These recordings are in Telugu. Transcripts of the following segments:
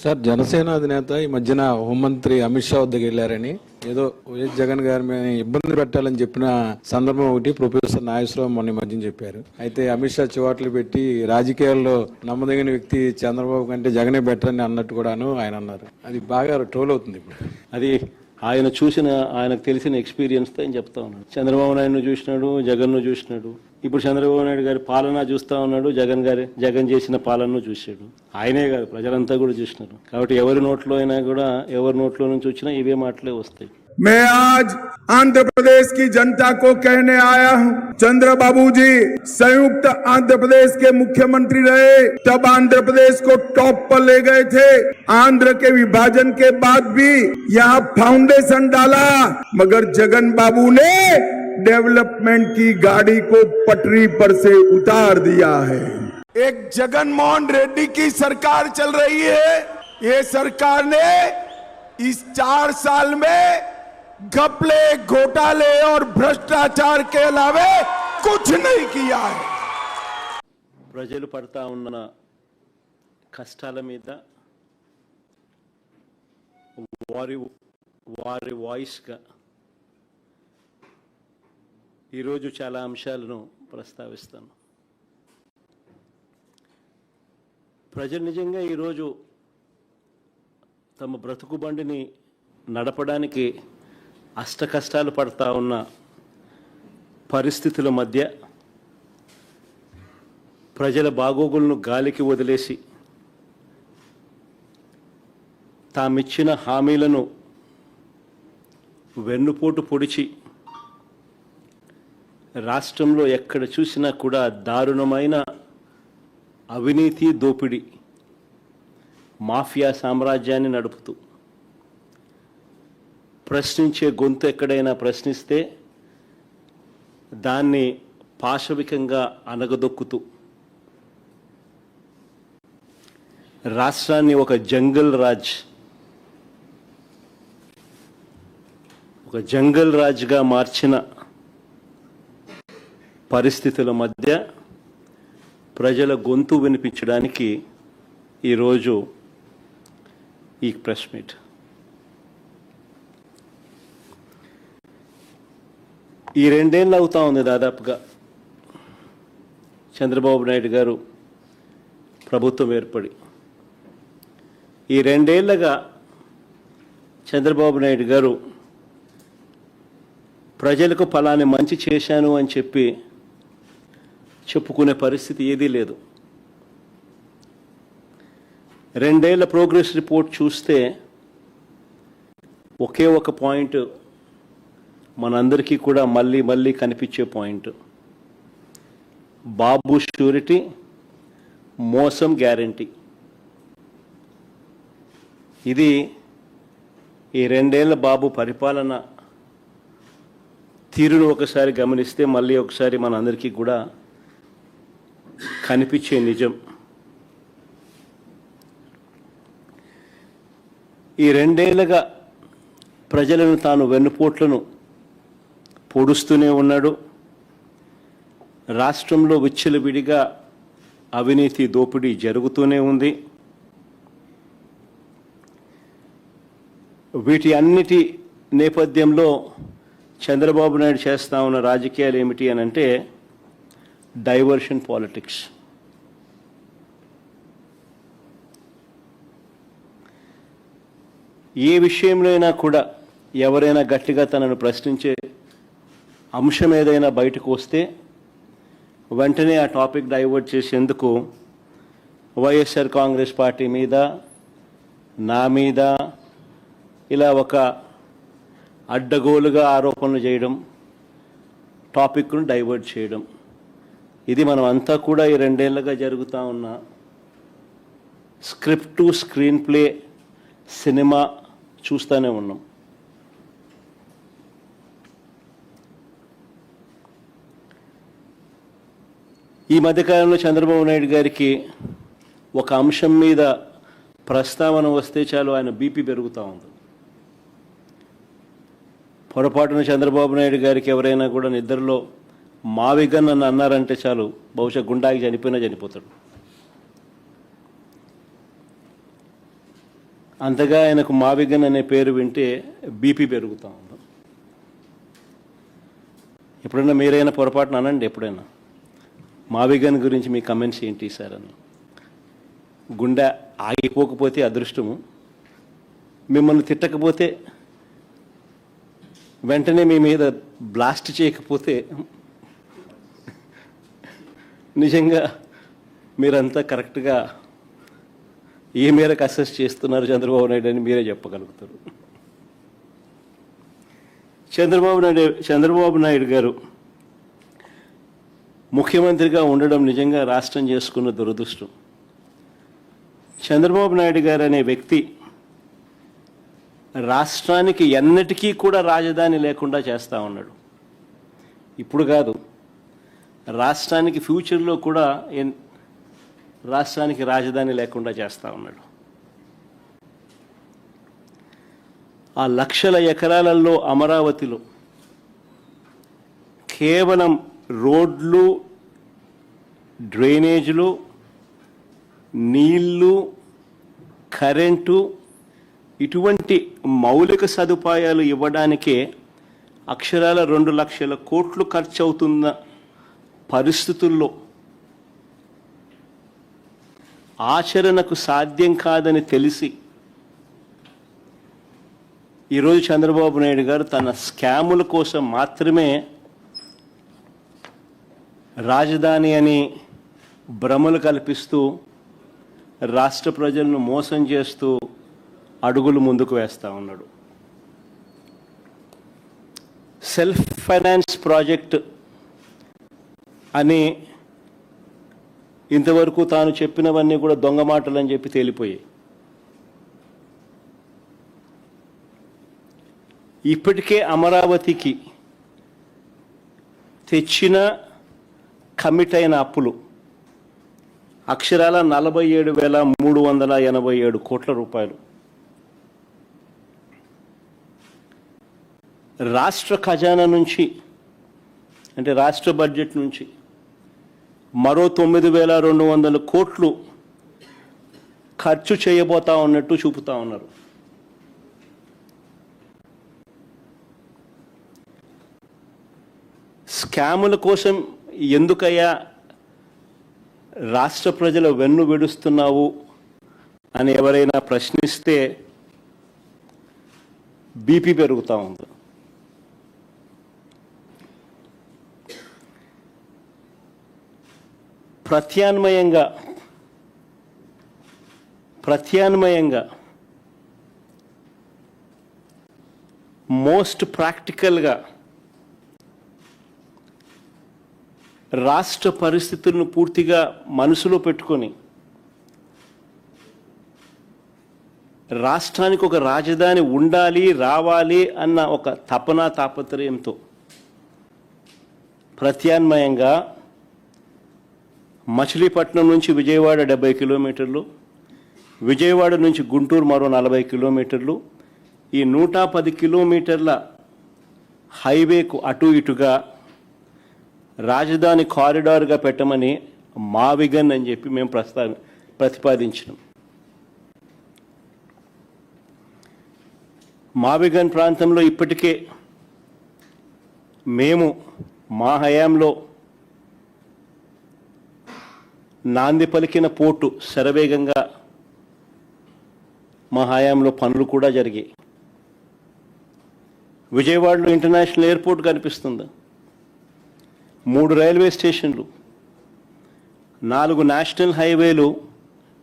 సార్, జనసేన అధినేత ఈ మధ్యన హోంమంత్రి అమిత్ షా వద్దకు వెళ్లారని, ఏదో వైఎస్ జగన్ గారి మీద ఇబ్బంది పెట్టాలని చెప్పిన సందర్భం ఒకటి ప్రొఫెసర్ నాగేశ్వరరావు మొన్న మధ్యన చెప్పారు. అయితే అమిత్ షా చివాట్లు పెట్టి రాజకీయాల్లో నమ్మదగిన వ్యక్తి చంద్రబాబు కంటే జగనే బెటర్ అని అన్నట్టు కూడాను ఆయన అన్నారు. అది బాగా ట్రోల్ అవుతుంది ఇప్పుడు. అది ఆయనకు తెలిసిన ఎక్స్పీరియన్స్తో ఆయన చెప్తా ఉన్నాడు. చంద్రబాబు నాయుడును చూసినాడు, జగన్ను చూసినాడు. ఇప్పుడు చంద్రబాబు నాయుడు గారి పాలన చూస్తూ ఉన్నాడు, జగన్ చేసిన పాలనను చూశాడు. ఆయనే కాదు, ప్రజలంతా కూడా చూసినారు. కాబట్టి ఎవరి నోట్లో అయినా కూడా, ఎవరి నోట్లో నుంచి వచ్చినా ఇవే మాటలే వస్తాయి. मैं आज आंध्र प्रदेश की जनता को कहने आया हूं, चंद्रबाबू जी संयुक्त आंध्र प्रदेश के मुख्यमंत्री रहे, तब आंध्र प्रदेश को टॉप पर ले गए थे। आंध्र के विभाजन के बाद भी यहाँ फाउंडेशन डाला, मगर जगन बाबू ने डेवलपमेंट की गाड़ी को पटरी पर से उतार दिया है। एक जगनमोहन रेड्डी की सरकार चल रही है। ये सरकार ने इस 4 साल में घपले, घोटाले और भ्रष्टाचार के अलावा कुछ नहीं किया है। ప్రజలు పడతా ఉన్న కష్టాల మీద వారి వాయిస్గా ఈరోజు చాలా అంశాలను ప్రస్తావిస్తాను. ప్రజలు నిజంగా ఈరోజు తమ బ్రతుకు బండిని నడపడానికి అష్ట కష్టాలు పడతా ఉన్న పరిస్థితుల మధ్య ప్రజల బాగోగులను గాలికి వదిలేసి తామిచ్చిన హామీలను వెన్నుపోటు పొడిచి రాష్ట్రంలో ఎక్కడ చూసినా కూడా దారుణమైన అవినీతి, దోపిడీ, మాఫియా సామ్రాజ్యాన్ని నడుపుతూ ప్రశ్నించే గొంతు ఎక్కడైనా ప్రశ్నిస్తే దాన్ని పాశవికంగా అణగదొక్కుతూ రాష్ట్రాన్ని ఒక జంగల్ రాజ్గా మార్చిన పరిస్థితుల మధ్య ప్రజల గొంతు వినిపించడానికి ఈరోజు ఈ ప్రెస్ మీట్. ఈ 2 ఏళ్ళు అవుతా ఉంది దాదాపుగా చంద్రబాబు నాయుడు గారు ప్రభుత్వం ఏర్పడి. ఈ 2 ఏళ్ళగా చంద్రబాబు నాయుడు గారు ప్రజలకు ఫలాని మంచి చేశాను అని చెప్పి చెప్పుకునే పరిస్థితి ఏదీ లేదు. 2 ఏళ్ల ప్రోగ్రెస్ రిపోర్ట్ చూస్తే ఒకే ఒక పాయింట్ మనందరికీ కూడా మళ్ళీ కనిపించే పాయింట్: బాబు షూరిటీ, మోసం గ్యారంటీ. ఇది ఈ 2 ఏళ్ల బాబు పరిపాలన తీరును ఒకసారి గమనిస్తే మళ్ళీ ఒకసారి మనందరికీ కూడా కనిపించే నిజం. ఈ 2 ఏళ్ళగా ప్రజలను తాను వెన్నుపోట్లను పొడుస్తూనే ఉన్నాడు. రాష్ట్రంలో విచ్చలవిడిగా అవినీతి, దోపిడీ జరుగుతూనే ఉంది. వీటి అన్నిటి నేపథ్యంలో చంద్రబాబు నాయుడు చేస్తా ఉన్న రాజకీయాలు ఏమిటి అని అంటే డైవర్షన్ పాలిటిక్స్. ఏ విషయంలో అయినా కూడా ఎవరైనా గట్టిగా తనను ప్రశ్నించే అంశం ఏదైనా బయటకు వస్తే వెంటనే ఆ టాపిక్ డైవర్ట్ చేసేందుకు వైఎస్ఆర్ కాంగ్రెస్ పార్టీ మీద, నా మీద ఇలా ఒక అడ్డగోలుగా ఆరోపణలు చేయడం, టాపిక్ను డైవర్ట్ చేయడం, ఇది మనం అంతా కూడా ఈ 2 ఏళ్ళగా జరుగుతూ ఉన్న script to screen play cinema చూస్తూనే ఉన్నాం. ఈ మధ్యకాలంలో చంద్రబాబు నాయుడు గారికి ఒక అంశం మీద ప్రస్తావన వస్తే చాలు ఆయన బీపీ పెరుగుతూ ఉంది. పొరపాటున చంద్రబాబు నాయుడు గారికి ఎవరైనా కూడా నిద్రలో మావిగన్ అని అన్నారంటే చాలు, బహుశా గుండాకి చనిపోయినా చనిపోతాడు. అంతగా ఆయనకు మావిగన్ అనే పేరు వింటే బీపీ పెరుగుతూ ఉంది. ఎప్పుడైనా మీరైనా పొరపాటున అనండి, ఎప్పుడైనా మావిగన్ గురించి మీ కమెంట్స్ ఏంటి సార్ అని. గుండె ఆగిపోకపోతే అదృష్టము, మిమ్మల్ని తిట్టకపోతే, వెంటనే మీ మీద బ్లాస్ట్ చేయకపోతే నిజంగా మీరంతా కరెక్ట్గా ఏ మేరకు అసెస్ చేస్తున్నారు చంద్రబాబు నాయుడు అని మీరే చెప్పగలుగుతారు. చంద్రబాబు నాయుడు గారు ముఖ్యమంత్రిగా ఉండడం నిజంగా రాష్ట్రం చేసుకున్న దురదృష్టం. చంద్రబాబు నాయుడు గారు అనే వ్యక్తి రాష్ట్రానికి ఎన్నటికీ కూడా రాజధాని లేకుండా చేస్తూ ఉన్నాడు. ఇప్పుడు కాదు, రాష్ట్రానికి ఫ్యూచర్లో కూడా రాష్ట్రానికి రాజధాని లేకుండా చేస్తూ ఉన్నాడు. ఆ లక్షల ఎకరాలలో అమరావతిలో కేవలం రోడ్లు, డ్రైనేజీలు, నీళ్లు, కరెంటు ఇటువంటి మౌలిక సదుపాయాలు ఇవ్వడానికే అక్షరాల 2 లక్షల కోట్లు ఖర్చు అవుతున్న పరిస్థితుల్లో ఆచరణకు సాధ్యం కాదని తెలిసి ఈరోజు చంద్రబాబు నాయుడు గారు తన స్కాముల కోసం మాత్రమే రాజధాని అని భ్రమలు కల్పిస్తూ రాష్ట్ర ప్రజలను మోసం చేస్తూ అడుగులు ముందుకు వేస్తూ ఉన్నాడు. సెల్ఫ్ ఫైనాన్స్ ప్రాజెక్ట్ అని ఇంతవరకు తాను చెప్పినవన్నీ కూడా దొంగ మాటలు అని చెప్పి తేలిపోయాయి. ఇప్పటికే అమరావతికి తెచ్చిన కమిట్ అయిన అప్పులు అక్షరాల 47,387 కోట్ల రూపాయలు. రాష్ట్ర ఖజానా నుంచి, అంటే రాష్ట్ర బడ్జెట్ నుంచి మరో 9,200 కోట్లు ఖర్చు చేయబోతా ఉన్నట్టు చూపుతా ఉన్నారు. స్కాముల కోసం ఎందుకయ్యా రాష్ట్ర ప్రజల వెన్ను విడుస్తున్నావు అని ఎవరైనా ప్రశ్నిస్తే బీపీ పెరుగుతూ ఉంది. ప్రత్యామ్నాయంగా మోస్ట్ ప్రాక్టికల్గా రాష్ట్ర పరిస్థితులను పూర్తిగా మనసులో పెట్టుకొని రాష్ట్రానికి ఒక రాజధాని ఉండాలి, రావాలి అన్న ఒక తాపత్రయంతో ప్రత్యామ్నాయంగా మచిలీపట్నం నుంచి విజయవాడ 70 కిలోమీటర్లు, విజయవాడ నుంచి గుంటూరు మరో 40 కిలోమీటర్లు, ఈ 110 కిలోమీటర్ల హైవేకు అటు ఇటుగా రాజధాని కారిడార్గా పెట్టమని మావిగన్ అని చెప్పి మేము ప్రతిపాదించినాం. మావిగన్ ప్రాంతంలో ఇప్పటికే మేము మా హయాంలో నాంది పలికిన పోర్టు శరవేగంగా మా హయాంలో పనులు కూడా జరిగాయి. విజయవాడలో ఇంటర్నేషనల్ ఎయిర్పోర్ట్ కనిపిస్తుంది, 3 రైల్వే స్టేషన్లు, 4 నేషనల్ హైవేలు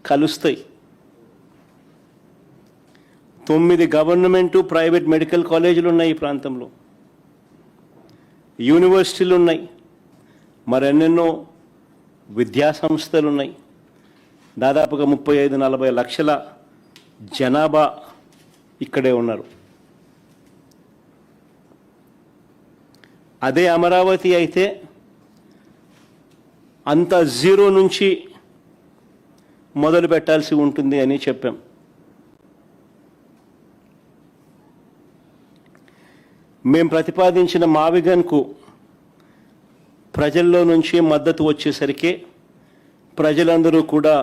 కలుస్తాయి, 9 గవర్నమెంటు ప్రైవేట్ మెడికల్ కాలేజీలు ఉన్నాయి ఈ ప్రాంతంలో, యూనివర్సిటీలు ఉన్నాయి, మరెన్నెన్నో విద్యా సంస్థలు ఉన్నాయి. దాదాపుగా 35-40 లక్షల జనాభా ఇక్కడే ఉన్నారు. అదే అమరావతి అయితే అంత జీరో నుంచి మొదలు పెట్టాల్సి ఉంటుంది అని చెప్పాం. మేము ప్రతిపాదించిన మావిగన్కు ప్రజల్లో నుంచి మద్దతు వచ్చేసరికి ప్రజలందరూ కూడా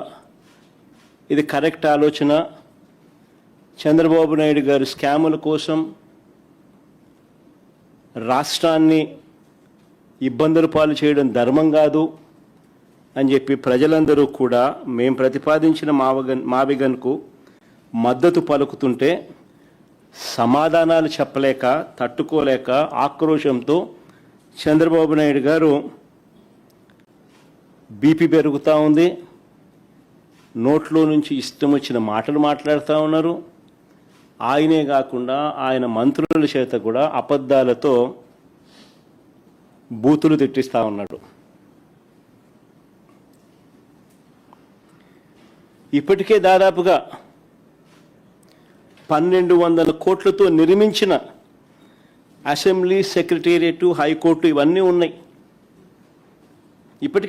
ఇది కరెక్ట్ ఆలోచన, చంద్రబాబు నాయుడు గారు స్కాముల కోసం రాష్ట్రాన్ని ఇబ్బందుల పాలు చేయడం ధర్మం కాదు అని చెప్పి ప్రజలందరూ కూడా మేము ప్రతిపాదించిన మావిగన్కు మద్దతు పలుకుతుంటే సమాధానాలు చెప్పలేక తట్టుకోలేక ఆక్రోశంతో చంద్రబాబు నాయుడు గారు బీపీ పెరుగుతూ ఉంది, నోట్లో నుంచి ఇష్టం వచ్చిన మాటలు మాట్లాడుతూ ఉన్నారు. ఆయనే కాకుండా ఆయన మంత్రుల చేత కూడా అబద్ధాలతో బూతులు తిట్టిస్తూ ఉన్నాడు. ఇప్పటికే దాదాపుగా 1200 కోట్లతో నిర్మించిన అసెంబ్లీ, సెక్రటేరియట్, హైకోర్టు ఇవన్నీ ఉన్నాయి. ఇప్పటికీ